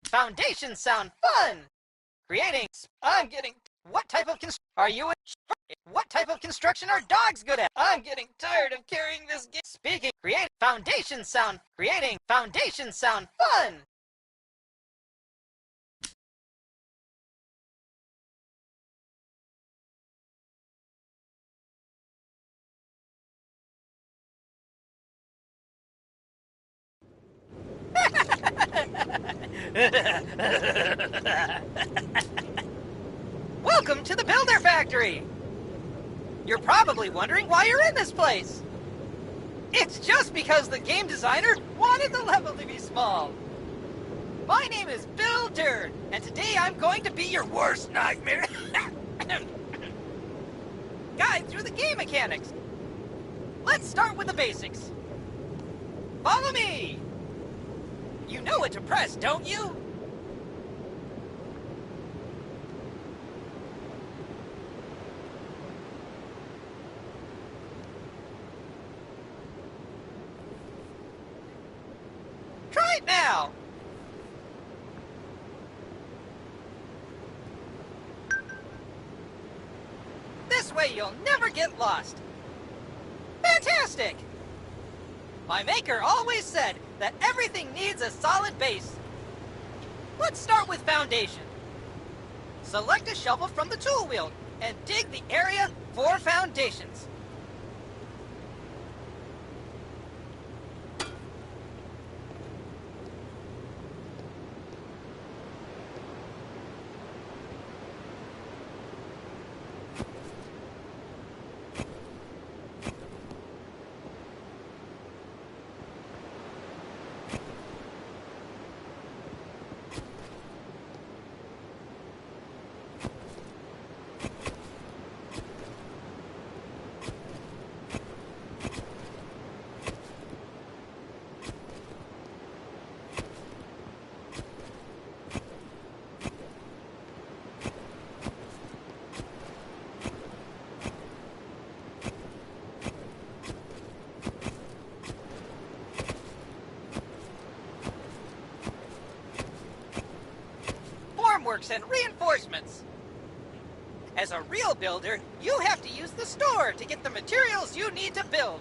Foundations sound fun! Creating... I'm getting... What type of are you... What type of construction are dogs good at? I'm getting tired of carrying this game. Speaking... Create... Foundations sound... Creating... Foundations sound fun! Welcome to the Builder Factory! You're probably wondering why you're in this place. It's just because the game designer wanted the level to be small. My name is Builder, and today I'm going to be your worst nightmare. Guide through the game mechanics. Let's start with the basics. Follow me! You know what to press, don't you? Try it now! This way you'll never get lost. Fantastic! My maker always said that everything needs a solid base. Let's start with foundation. Select a shovel from the tool wheel and dig the area for foundations. Formworks and reinforcements. As a real builder, you have to use the store to get the materials you need to build.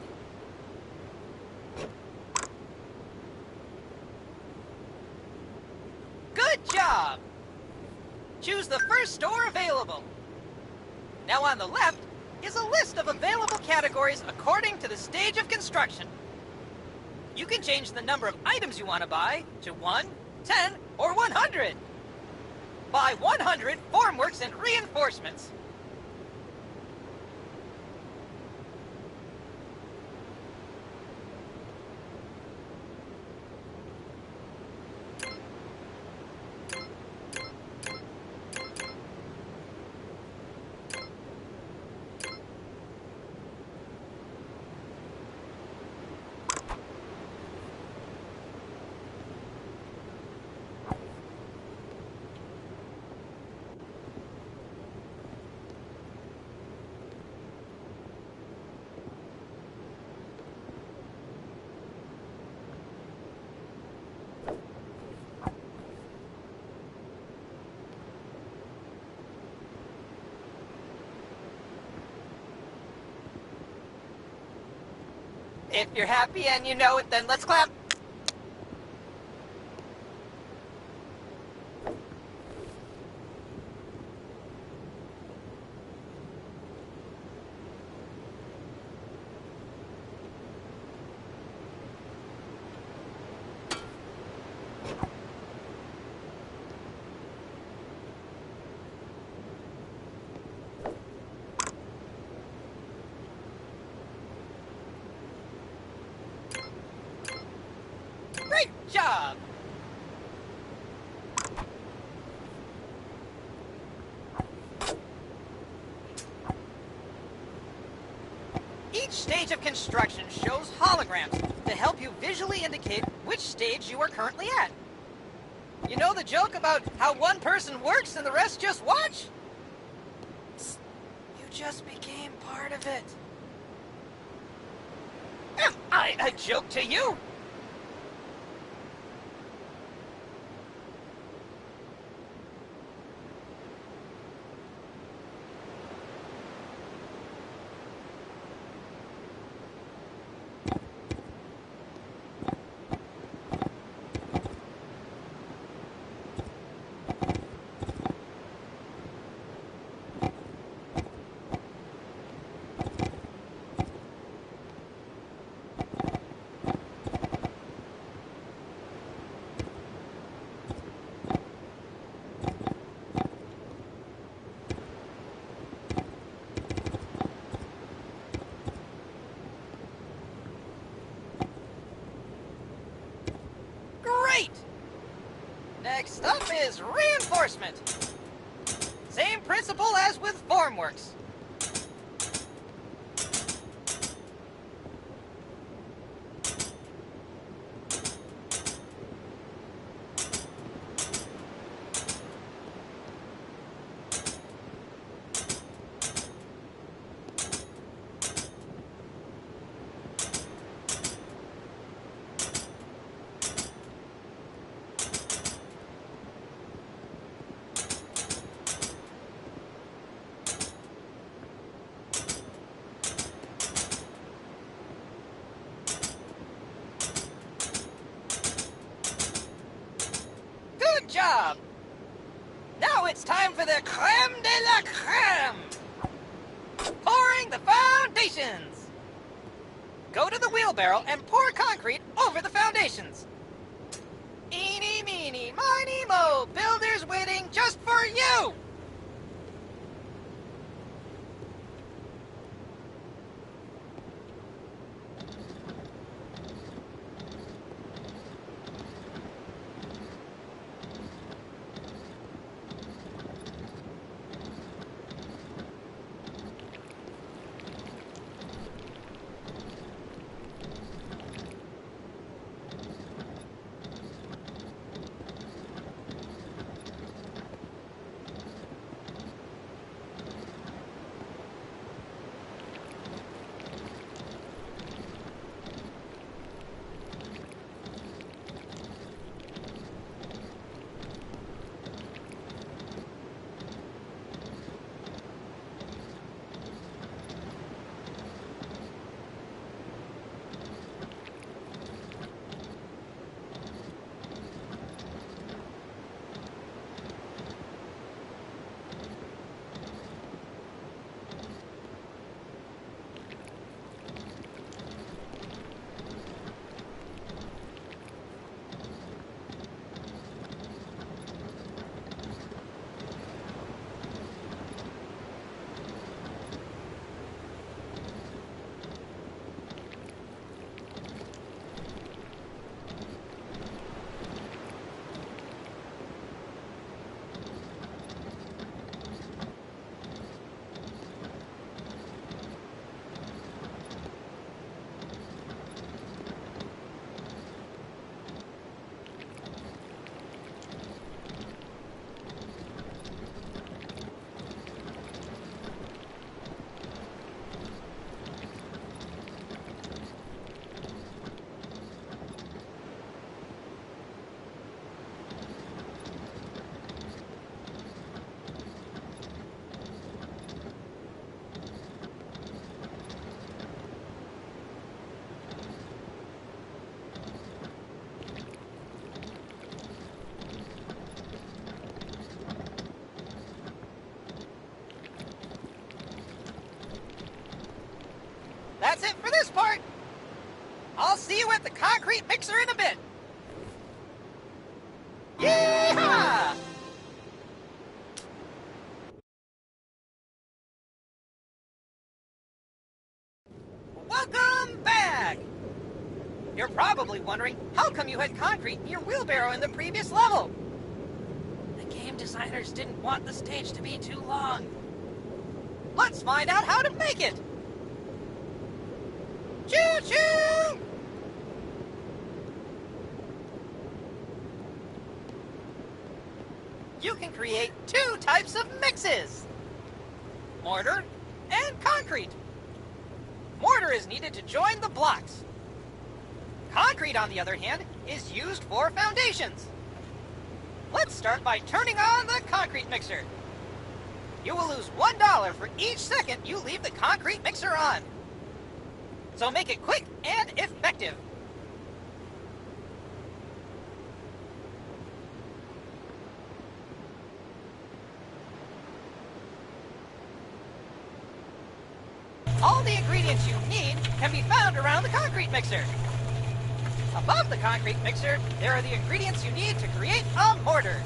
Good job! Choose the first store available. Now on the left is a list of available categories according to the stage of construction. You can change the number of items you want to buy to 1, 10, or 100. Buy 100 formworks and reinforcements. If you're happy and you know it, then let's clap. Great job! Each stage of construction shows holograms to help you visually indicate which stage you are currently at. You know the joke about how one person works and the rest just watch? You just became part of it. Am I a joke to you? Next up is reinforcement. Same principle as with formworks. Good job! Now it's time for the creme de la creme! Pouring the foundations! Go to the wheelbarrow and pour concrete over the foundations. Eeny, meeny, miny, mo, builders waiting just for you! That's it for this part. I'll see you at the concrete mixer in a bit. Yeehaw! Welcome back! You're probably wondering, how come you had concrete in your wheelbarrow in the previous level? The game designers didn't want the stage to be too long. Let's find out how to make it! Choo-choo! You can create two types of mixes. Mortar and concrete. Mortar is needed to join the blocks. Concrete, on the other hand, is used for foundations. Let's start by turning on the concrete mixer. You will lose $1 for each second you leave the concrete mixer on. So make it quick and effective. All the ingredients you need can be found around the concrete mixer. Above the concrete mixer, there are the ingredients you need to create a mortar.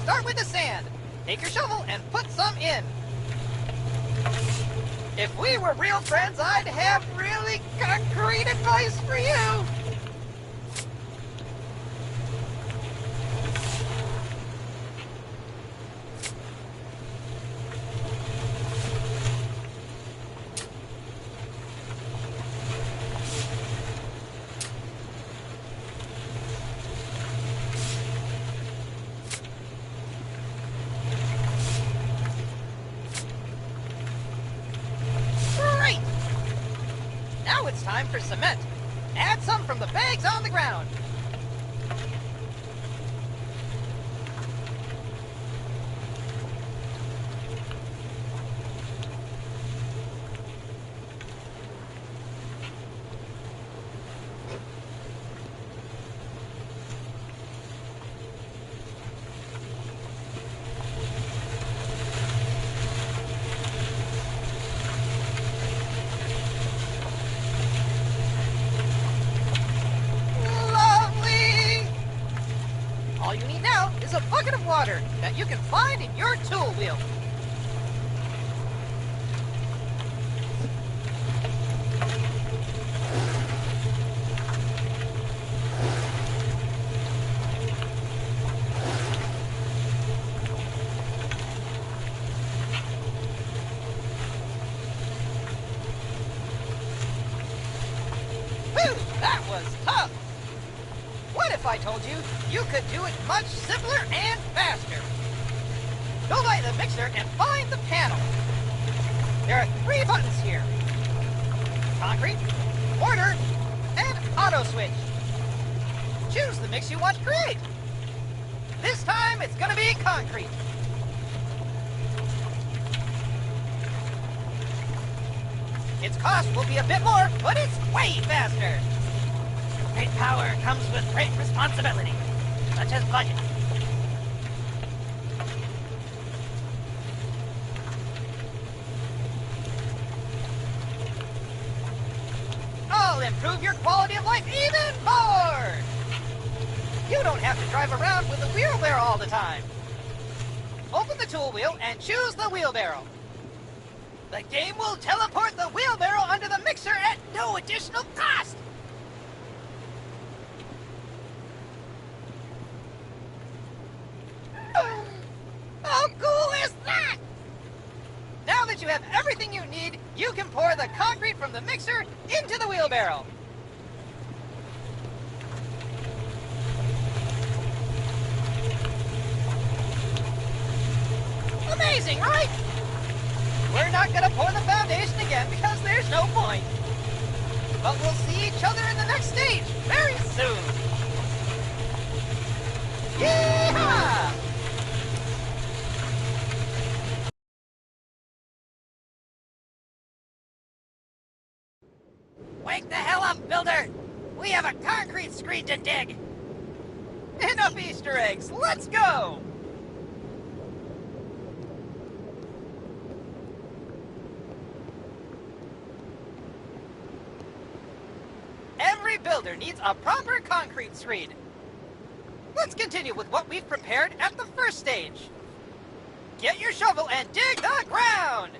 Start with the sand. Take your shovel and put some in. If we were real friends, I'd have really concrete advice for you. for cement. Add some from the bags on the ground. All you need now is a bucket of water that you can find in your tool wheel. Whew, that was tough. What if I told you you could do it much simpler and faster? Go by the mixer and find the panel. There are 3 buttons here. Concrete, mortar, and auto switch. Choose the mix you want to create. This time it's gonna be concrete. Its cost will be a bit more, but it's way faster. Great power comes with great responsibility, such as budget. I'll improve your quality of life even more! You don't have to drive around with a wheelbarrow all the time. Open the tool wheel and choose the wheelbarrow. The game will teleport the wheelbarrow under the mixer at no additional cost! How cool is that? Now that you have everything you need, you can pour the concrete from the mixer into the wheelbarrow. Amazing, right? We're not going to pour the foundation again because there's no point. But we'll see each other in the next stage very soon. Yeehaw! Wake the hell up, builder! We have a concrete screed to dig! Enough Easter eggs, let's go! Every builder needs a proper concrete screed. Let's continue with what we've prepared at the first stage. Get your shovel and dig the ground!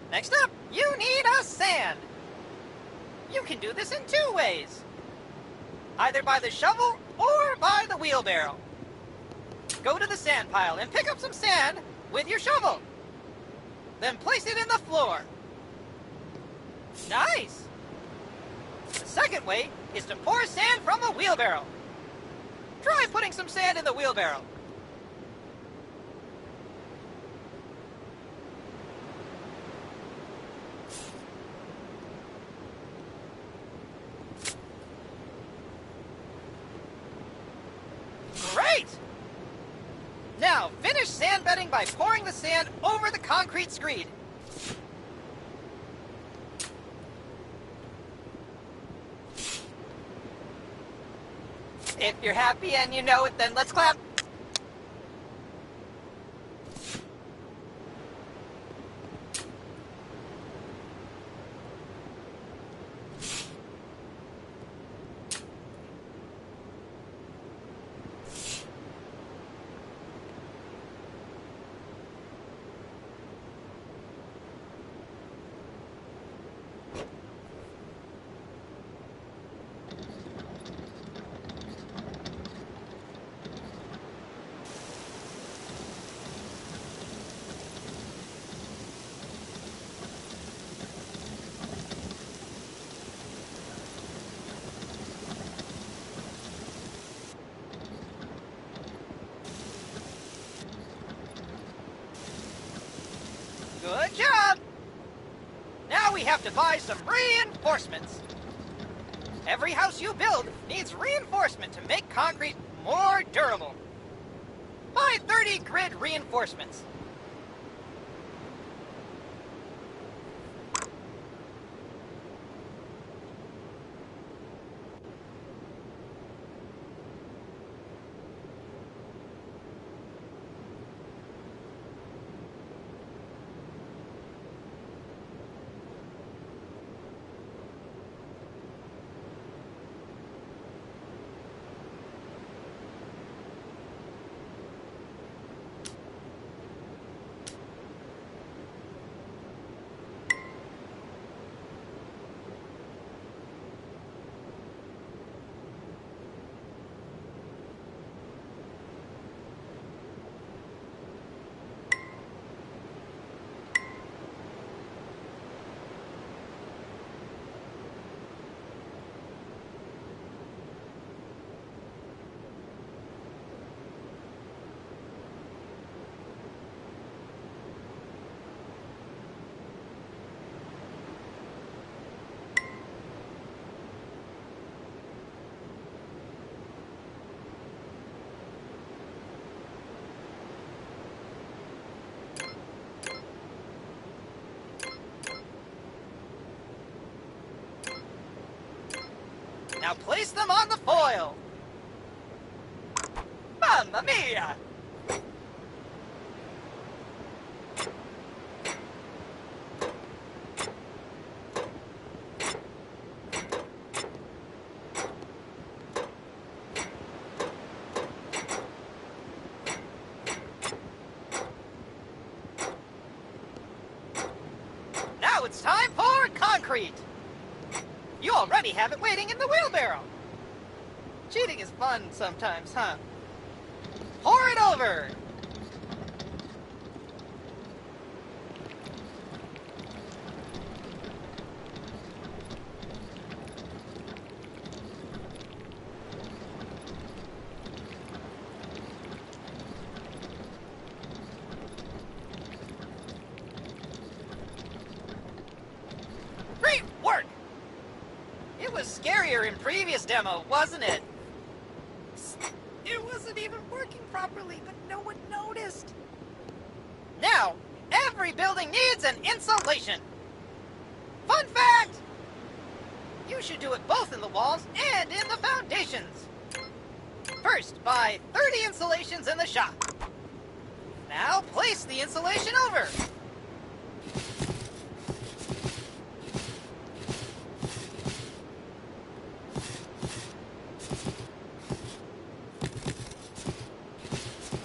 Next up, you need a sand. You can do this in 2 ways. Either by the shovel or by the wheelbarrow. Go to the sand pile and pick up some sand with your shovel. Then place it in the floor. Nice! The second way is to pour sand from a wheelbarrow. Try putting some sand in the wheelbarrow. Great! Now, finish sand bedding by pouring the sand over the concrete screed. If you're happy and you know it, then let's clap. we have to buy some reinforcements. Every house you build needs reinforcement to make concrete more durable. Buy 30 grid reinforcements. Now place them on the foil. Mamma mia! Now it's time for concrete. You already have it waiting in the wheelbarrow. Cheating is fun sometimes, huh? Pour it over. Great work! It was scarier in previous demo, wasn't it? It wasn't even working properly, but no one noticed. Now, every building needs an insulation. Fun fact! You should do it both in the walls and in the foundations. First, buy 30 insulations in the shop. Now, place the insulation over.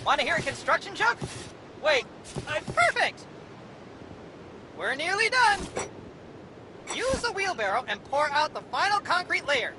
Want to hear a construction joke? Wait, perfect! We're nearly done. Use a wheelbarrow and pour out the final concrete layer.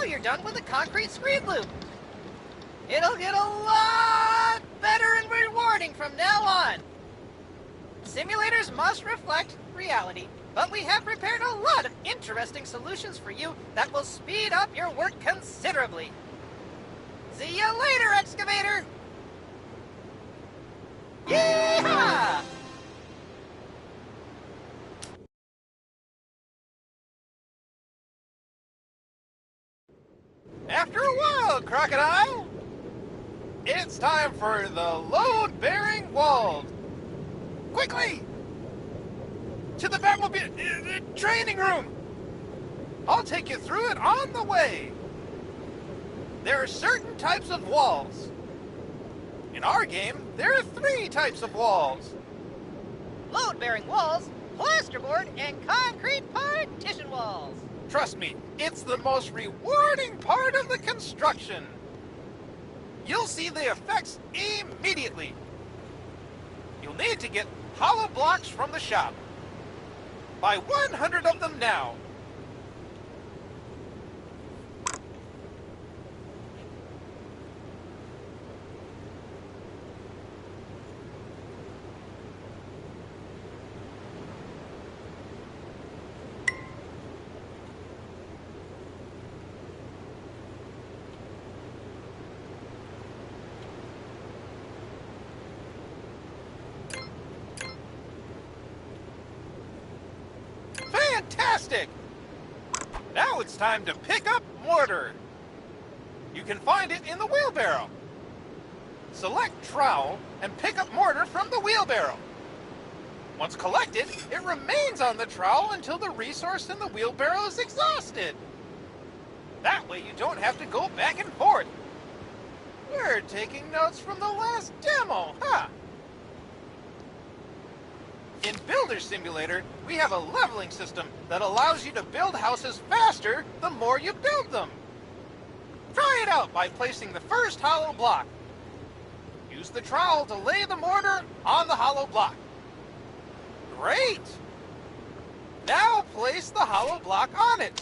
You're done with the concrete screed loop. It'll get a lot better and rewarding from now on. Simulators must reflect reality, but we have prepared a lot of interesting solutions for you that will speed up your work considerably. See you later, excavator! Yeehaw! After a while, Crocodile, it's time for the load-bearing wall. Quickly! To the Batmobile training room! I'll take you through it on the way. There are certain types of walls. In our game, there are 3 types of walls. load-bearing walls, plasterboard, and concrete partition walls. Trust me, it's the most rewarding part of the construction. You'll see the effects immediately. You'll need to get hollow blocks from the shop. Buy 100 of them now. Fantastic! Now it's time to pick up mortar. You can find it in the wheelbarrow. Select trowel and pick up mortar from the wheelbarrow. Once collected, it remains on the trowel until the resource in the wheelbarrow is exhausted. That way you don't have to go back and forth. You're taking notes from the last demo, huh? In Builder Simulator, we have a leveling system that allows you to build houses faster the more you build them. Try it out by placing the first hollow block. Use the trowel to lay the mortar on the hollow block. Great! Now place the hollow block on it.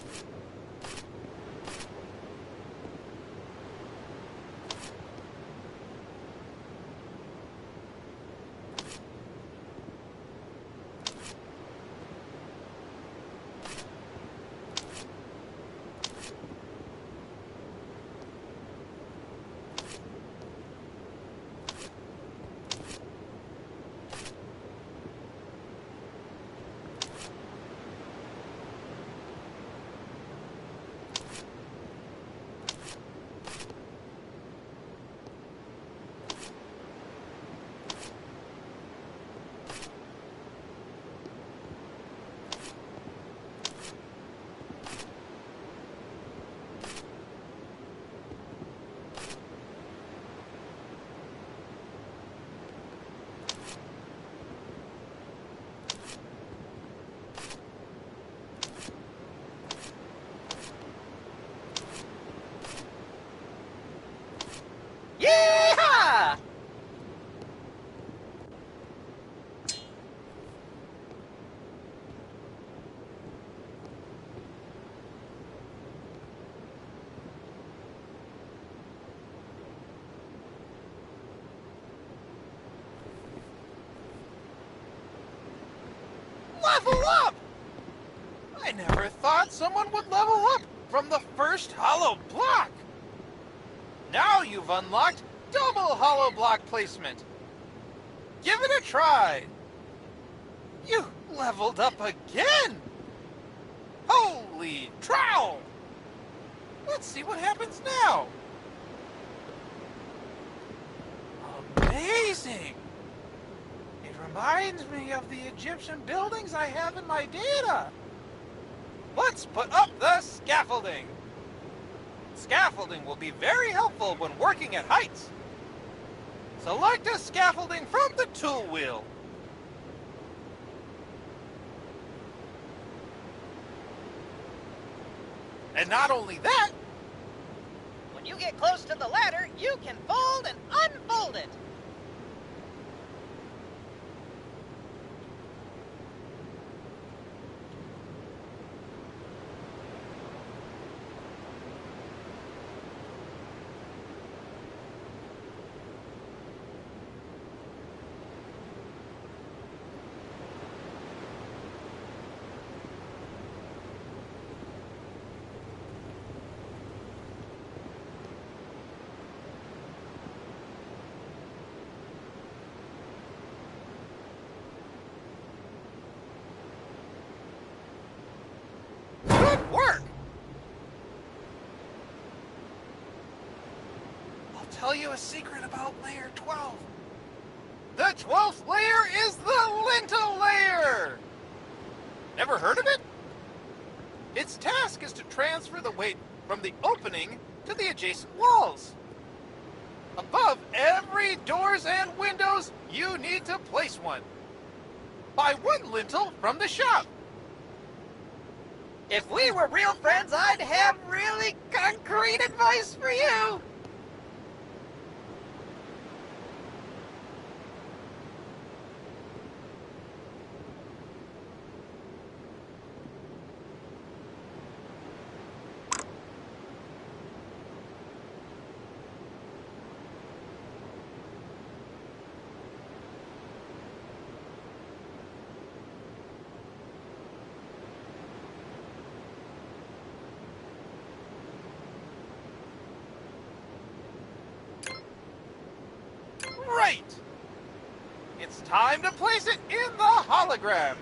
Yeehaw! Level up! I never thought someone would level up from the first hollow block. Now you've unlocked double hollow block placement. Give it a try. You leveled up again. Holy trowel! Let's see what happens now. Amazing! It reminds me of the Egyptian buildings I have in my data. Let's put up the scaffolding. Scaffolding will be very helpful when working at heights. Select a scaffolding from the tool wheel. And not only that, When you get close to the ladder, you can fold and unfold it. good work! I'll tell you a secret about layer 12. The 12th layer is the lintel layer! Never heard of it? Its task is to transfer the weight from the opening to the adjacent walls. Above every doors and windows, you need to place one. Buy one lintel from the shop. If we were real friends, I'd have really concrete advice for you. Right! It's time to place it in the hologram.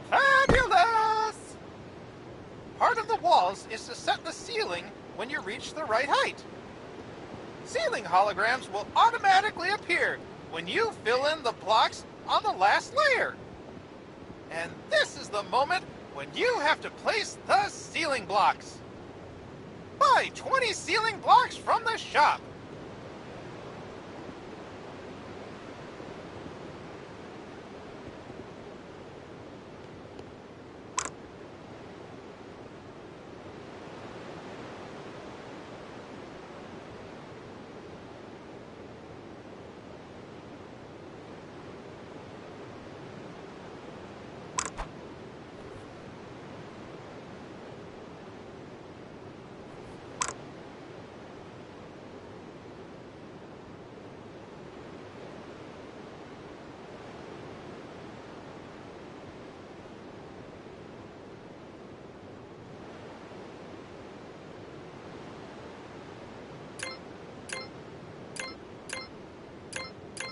Fabulous! Part of the walls is to set the ceiling when you reach the right height. Ceiling holograms will automatically appear when you fill in the blocks on the last layer. And this is the moment when you have to place the ceiling blocks. Buy 20 ceiling blocks from the shop.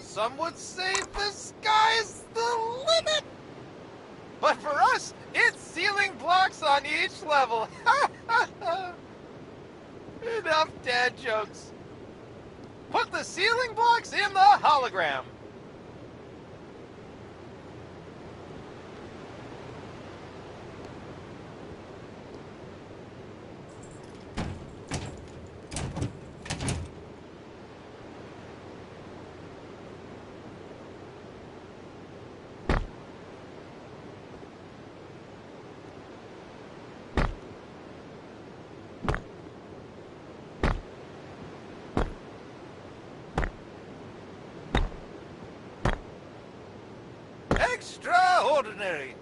Some would say the sky's the limit. But for us, it's ceiling blocks on each level. Enough dad jokes. Put the ceiling blocks in the hologram. Extraordinary!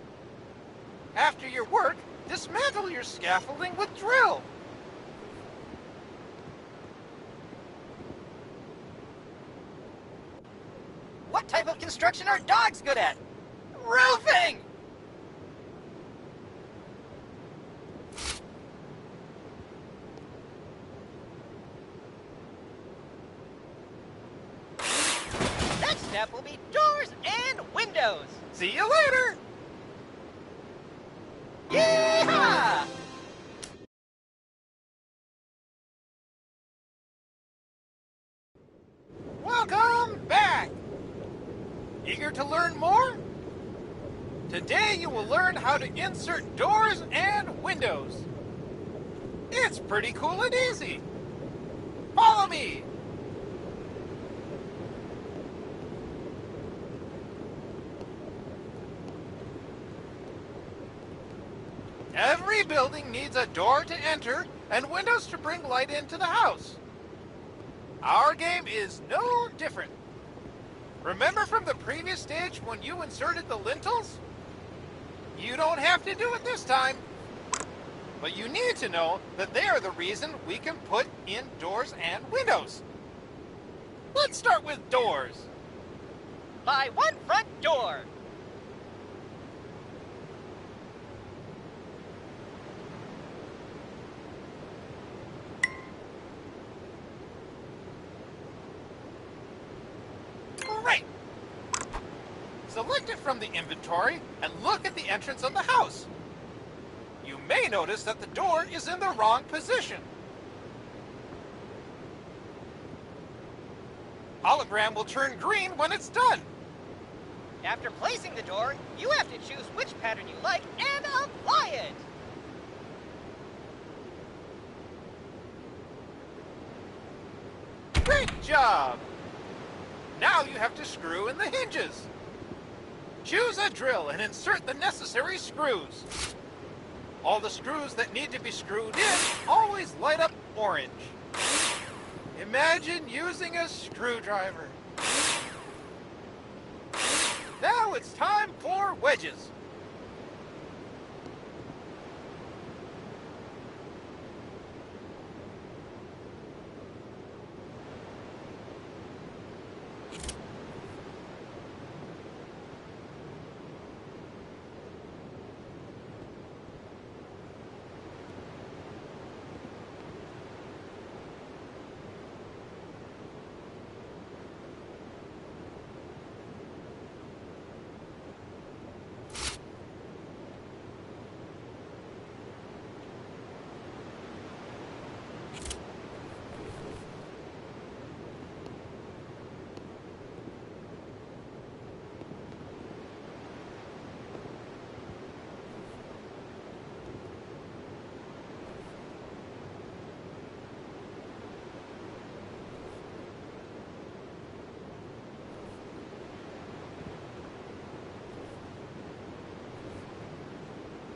After your work, dismantle your scaffolding with drill. What type of construction are dogs good at? Roofing! Next step will be doors and windows. See you later! Yeehaw! Welcome back! Eager to learn more? Today you will learn how to insert doors and windows. It's pretty cool and easy. Follow me! Every building needs a door to enter and windows to bring light into the house. Our game is no different. Remember from the previous stage when you inserted the lintels? You don't have to do it this time. But you need to know that they are the reason we can put in doors and windows. Let's start with doors. My one front door. Great. Select it from the inventory and look at the entrance of the house. You may notice that the door is in the wrong position. Hologram will turn green when it's done. After placing the door, you have to choose which pattern you like and apply it. Great job! Now you have to screw in the hinges. Choose a drill and insert the necessary screws. All the screws that need to be screwed in always light up orange. Imagine using a screwdriver. Now it's time for wedges.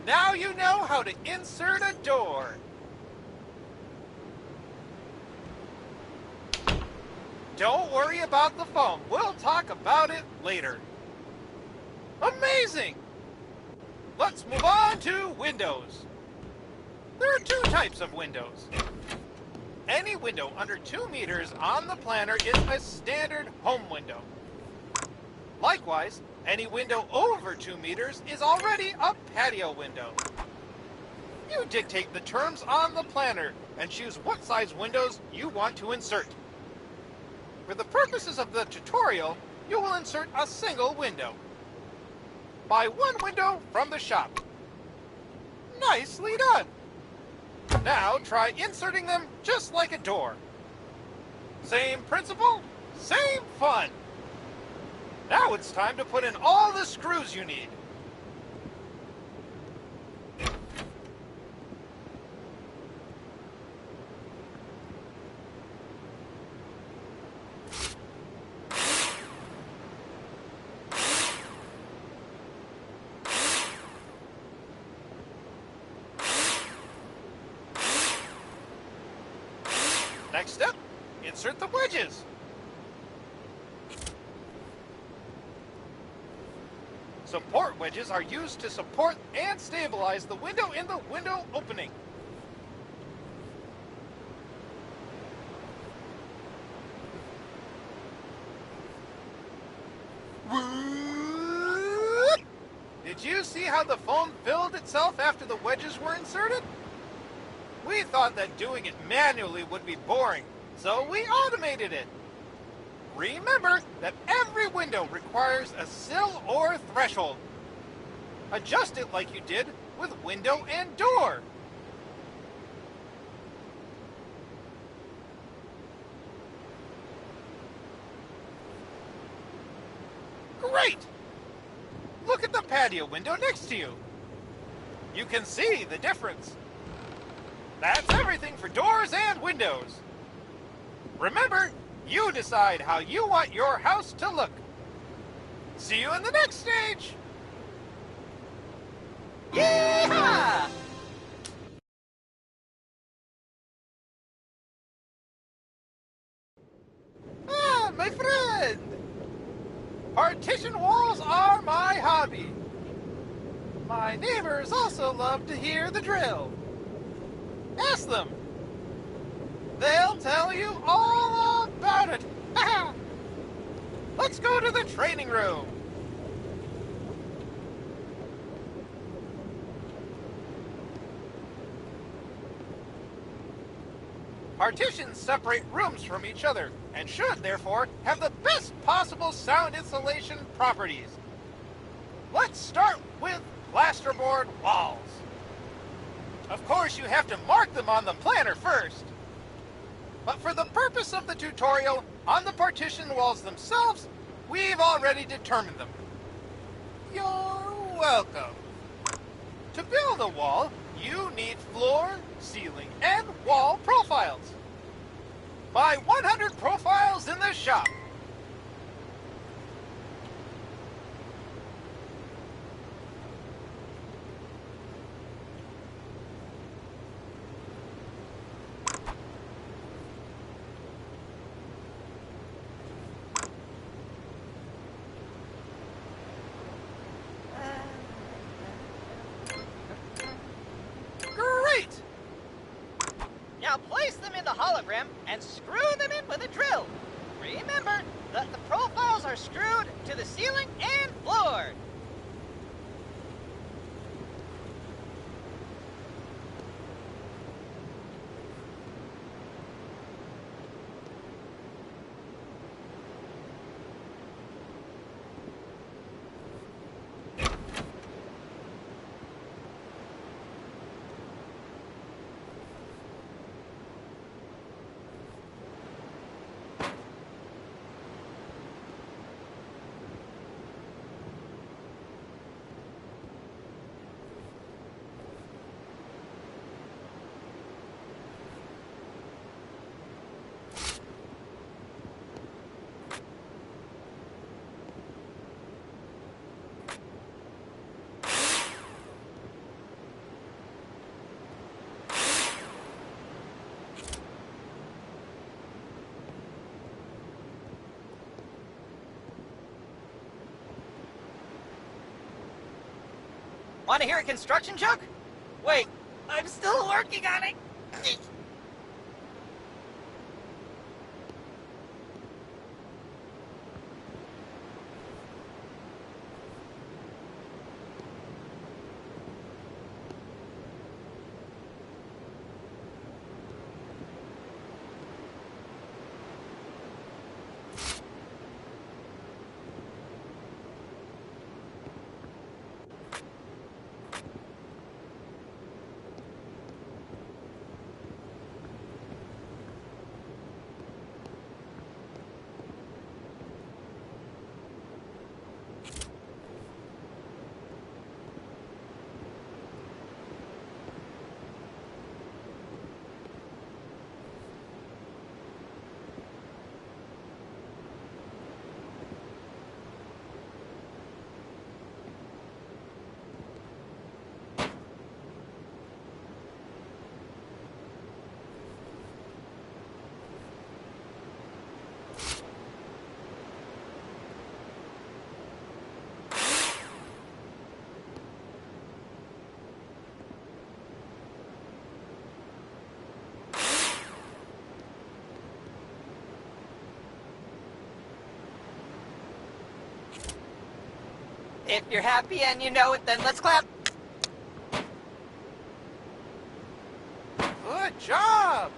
Now you know how to insert a door. Don't worry about the foam. We'll talk about it later. Amazing! Let's move on to windows. There are two types of windows. Any window under 2 meters on the planner is a standard home window. Likewise, any window over 2 meters is already a patio window. You dictate the terms on the planner and choose what size windows you want to insert. For the purposes of the tutorial, you will insert a single window. Buy one window from the shop. Nicely done! Now try inserting them just like a door. Same principle, same fun! Now it's time to put in all the screws you need. Next step, insert the wedges. Support wedges are used to support and stabilize the window in the window opening. Did you see how the foam filled itself after the wedges were inserted? We thought that doing it manually would be boring, so we automated it. Remember that every window requires a sill or threshold. Adjust it like you did with window and door. Great! Look at the patio window next to you. You can see the difference. That's everything for doors and windows. Remember, you decide how you want your house to look. See you in the next stage! Yeehaw! Ah, my friend! Partition walls are my hobby. My neighbors also love to hear the drill. Ask them. They'll tell you all about it. Let's go to the training room. Partitions separate rooms from each other and should, therefore, have the best possible sound insulation properties. Let's start with plasterboard walls. Of course, you have to mark them on the planner first. But for the purpose of the tutorial, on the partition walls themselves, we've already determined them. You're welcome. To build a wall, you need floor, ceiling, and wall profiles. Buy 100 profiles in the shop. Great! Now place them in the hologram and screw them in with a drill. Remember that the profiles are screwed to the ceiling and floor. Want to hear a construction joke? Wait, I'm still working on it. If you're happy and you know it, then let's clap. Good job!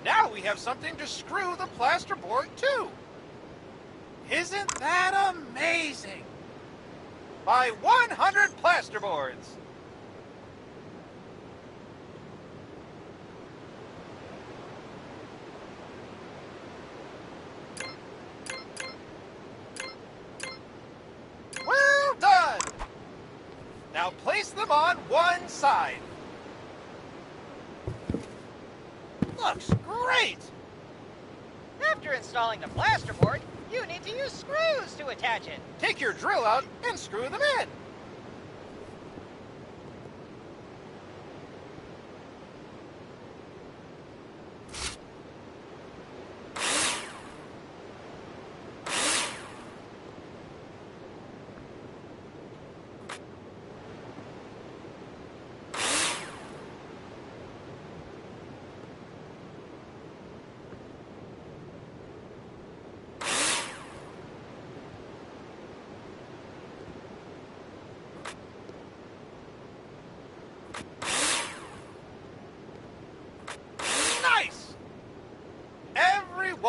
Now we have something to screw the plasterboard to. Isn't that amazing? Buy 100 plasterboards. Well done! Now place them on one side. Looks great! After installing the plasterboard, you need to use screws to attach it. Take your drill out and screw them in.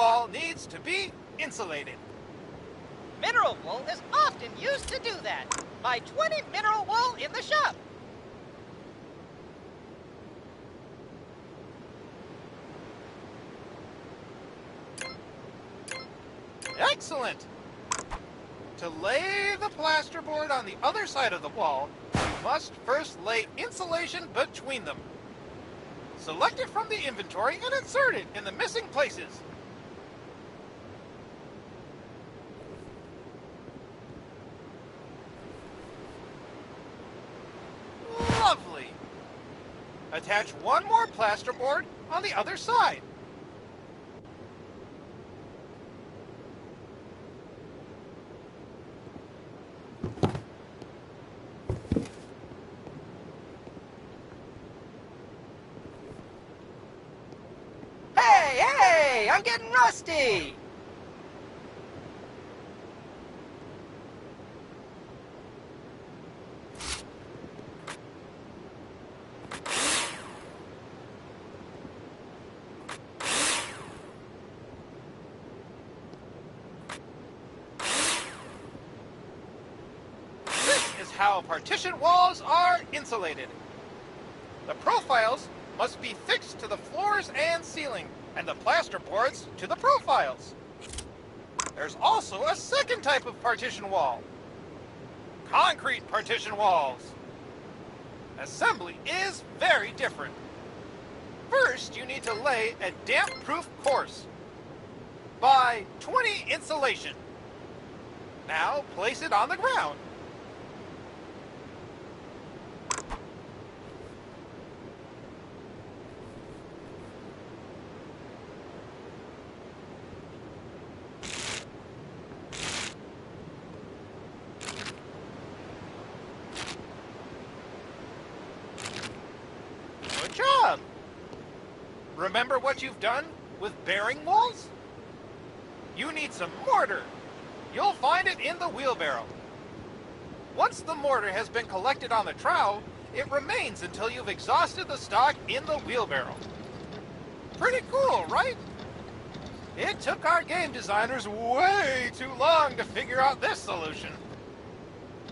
wall needs to be insulated. Mineral wool is often used to do that. Buy 20 mineral wool in the shop. Excellent! To lay the plasterboard on the other side of the wall, you must first lay insulation between them. Select it from the inventory and insert it in the missing places. Lovely! Attach one more plasterboard on the other side. Hey, I'm getting rusty! This is how partition walls are insulated. The profiles must be fixed to the floors and ceiling, and the plasterboards to the profiles. There's also a second type of partition wall. Concrete partition walls. Assembly is very different. First, you need to lay a damp-proof course. Buy 20 insulation. Now place it on the ground. Good job! Remember what you've done with bearing walls? You need some mortar. You'll find it in the wheelbarrow. Once the mortar has been collected on the trowel, it remains until you've exhausted the stock in the wheelbarrow. Pretty cool, right? It took our game designers way too long to figure out this solution.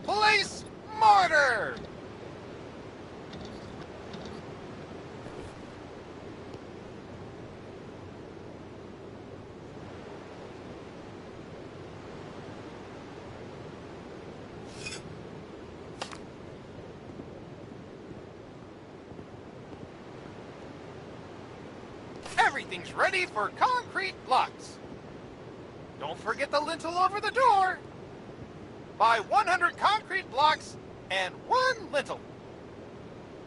Place mortar! Everything's ready for concrete blocks. Don't forget the lintel over the door. Buy 100 concrete blocks and 1 lintel.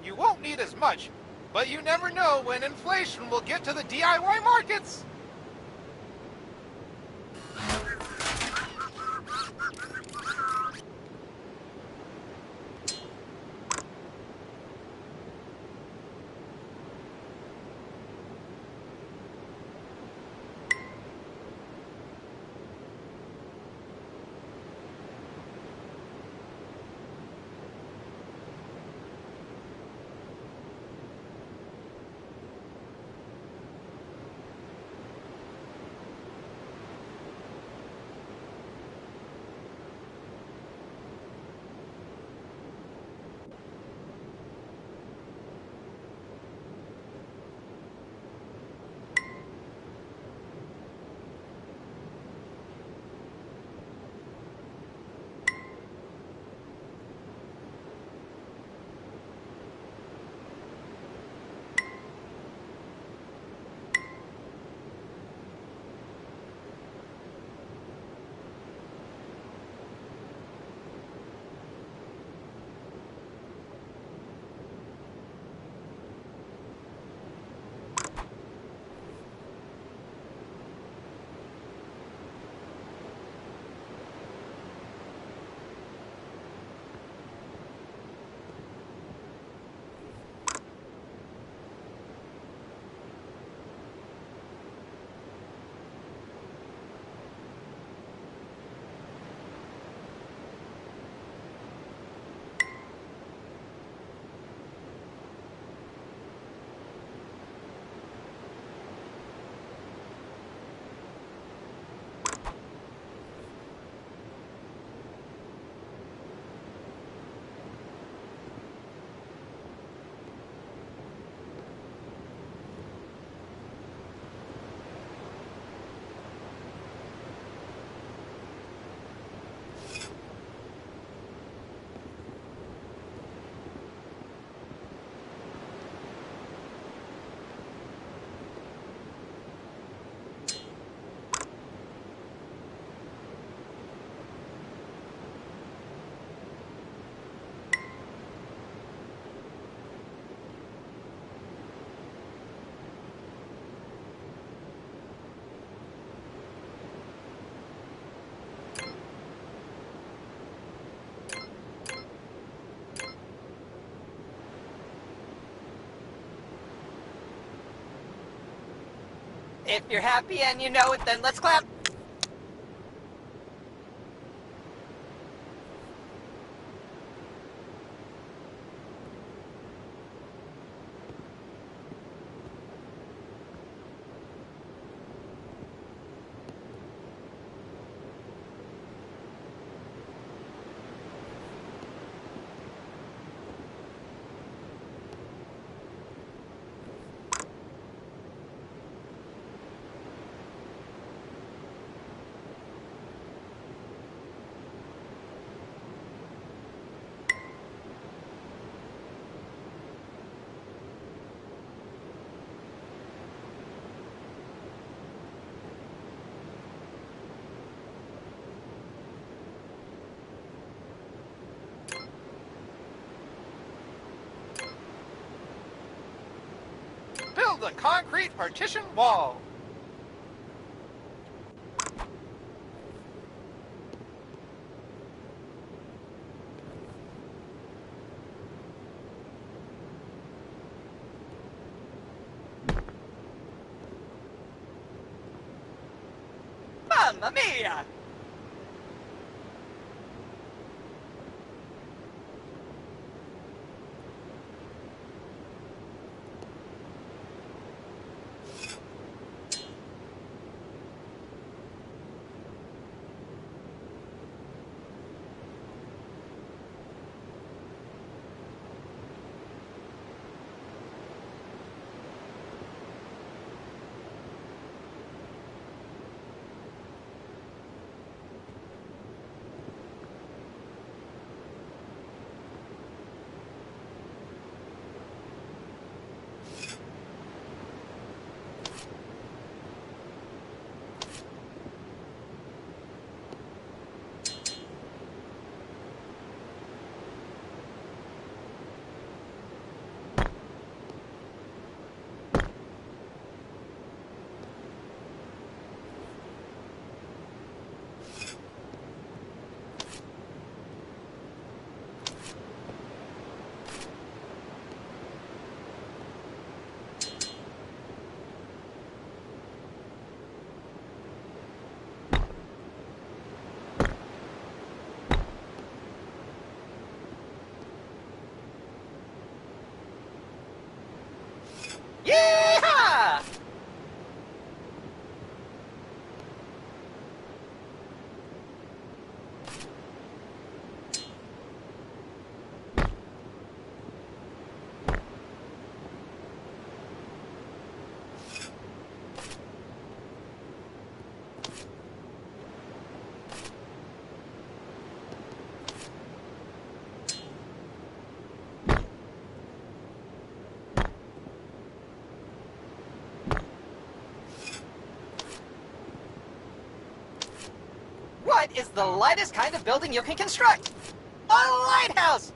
You won't need as much, but you never know when inflation will get to the DIY markets. If you're happy and you know it, then let's clap. Build a concrete partition wall. Mamma mia! Yeehaw! What is the lightest kind of building you can construct? A lighthouse!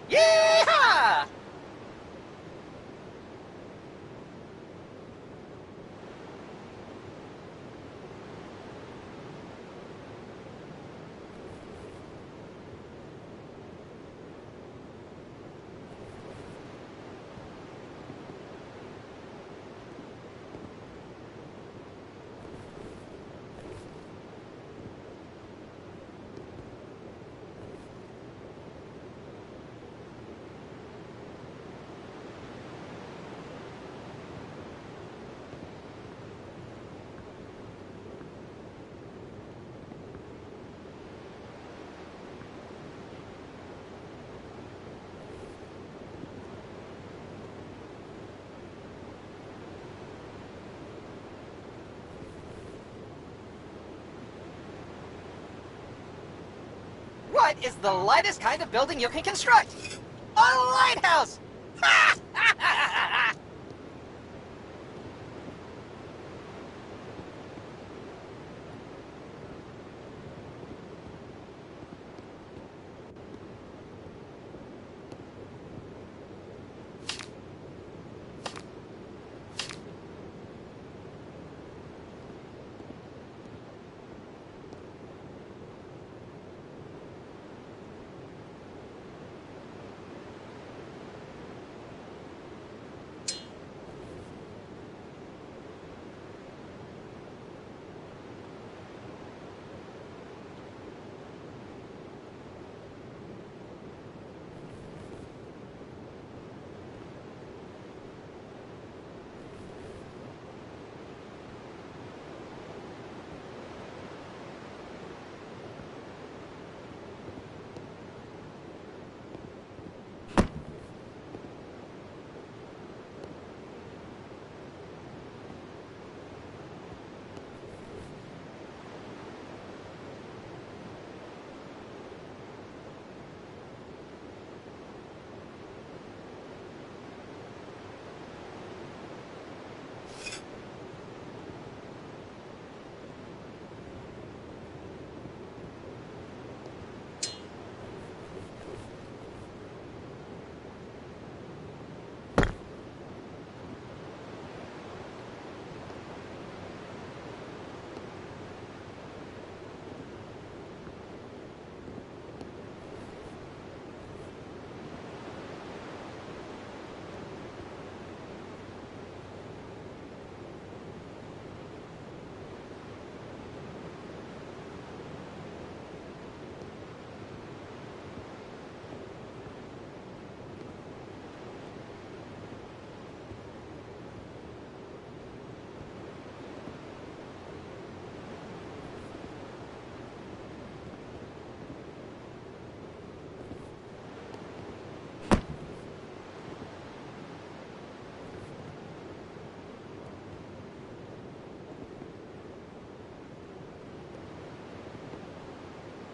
Yeehaw! What is the lightest kind of building you can construct? A lighthouse!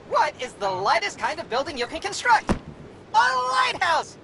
What is the lightest kind of building you can construct? A lighthouse!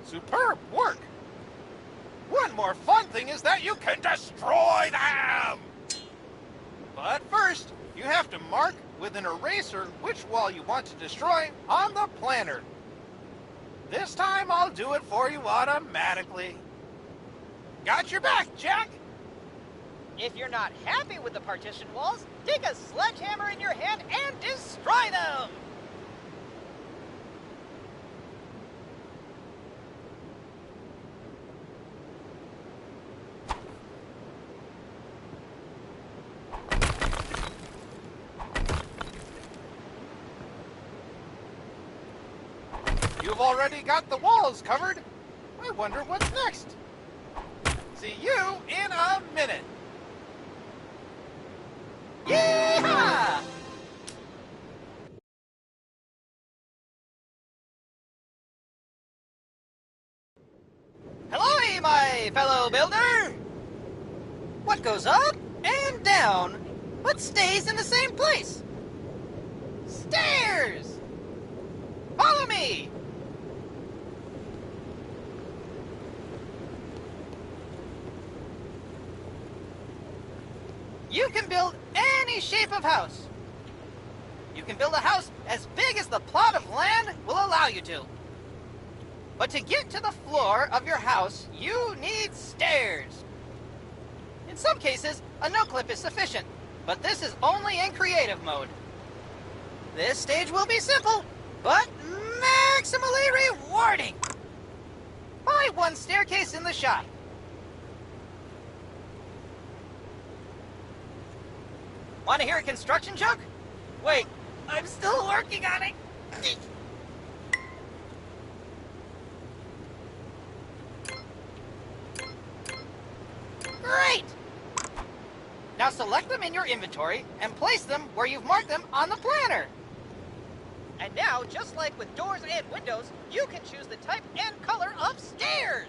Superb work! One more fun thing is that you can destroy them! But first, you have to mark with an eraser which wall you want to destroy on the planner. This time I'll do it for you automatically. Got your back, Jack! If you're not happy with the partition walls, take a sledgehammer in your hand and destroy them! You've already got the walls covered. I wonder what's next. See you in a minute. Yeehaw! Hello, my fellow builder! What goes up and down, but stays in the same place? Stairs! Follow me! You can build any shape of house. You can build a house as big as the plot of land will allow you to. But to get to the floor of your house, you need stairs. In some cases, a no-clip is sufficient, but this is only in creative mode. This stage will be simple, but maximally rewarding. Buy one staircase in the shop. Want to hear a construction joke? Wait, I'm still working on it. Great! Now select them in your inventory and place them where you've marked them on the planner. And now, just like with doors and windows, you can choose the type and color of stairs.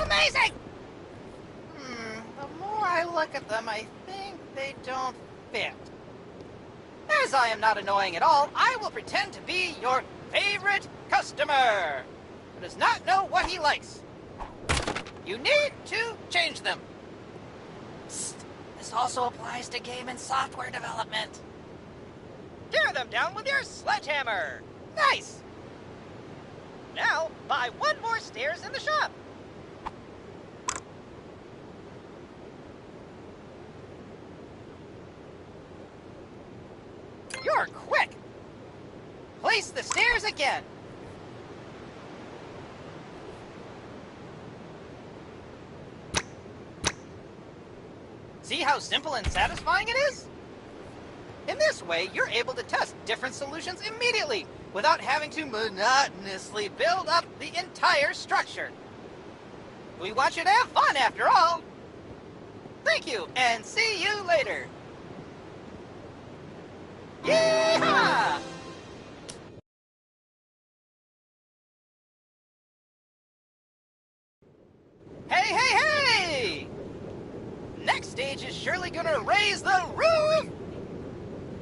Amazing! The more I look at them, I think they don't fit. As I am not annoying at all, I will pretend to be your favorite customer who does not know what he likes. You need to change them. Psst. This also applies to game and software development. Tear them down with your sledgehammer. Nice! Now, buy one more stairs in the shop. You're quick! Place the stairs again. See how simple and satisfying it is? In this way, you're able to test different solutions immediately without having to monotonously build up the entire structure. We want you to have fun after all. Thank you, and see you later. Yeehaw! Hey, hey, hey! Next stage is surely gonna raise the roof!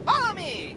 Follow me!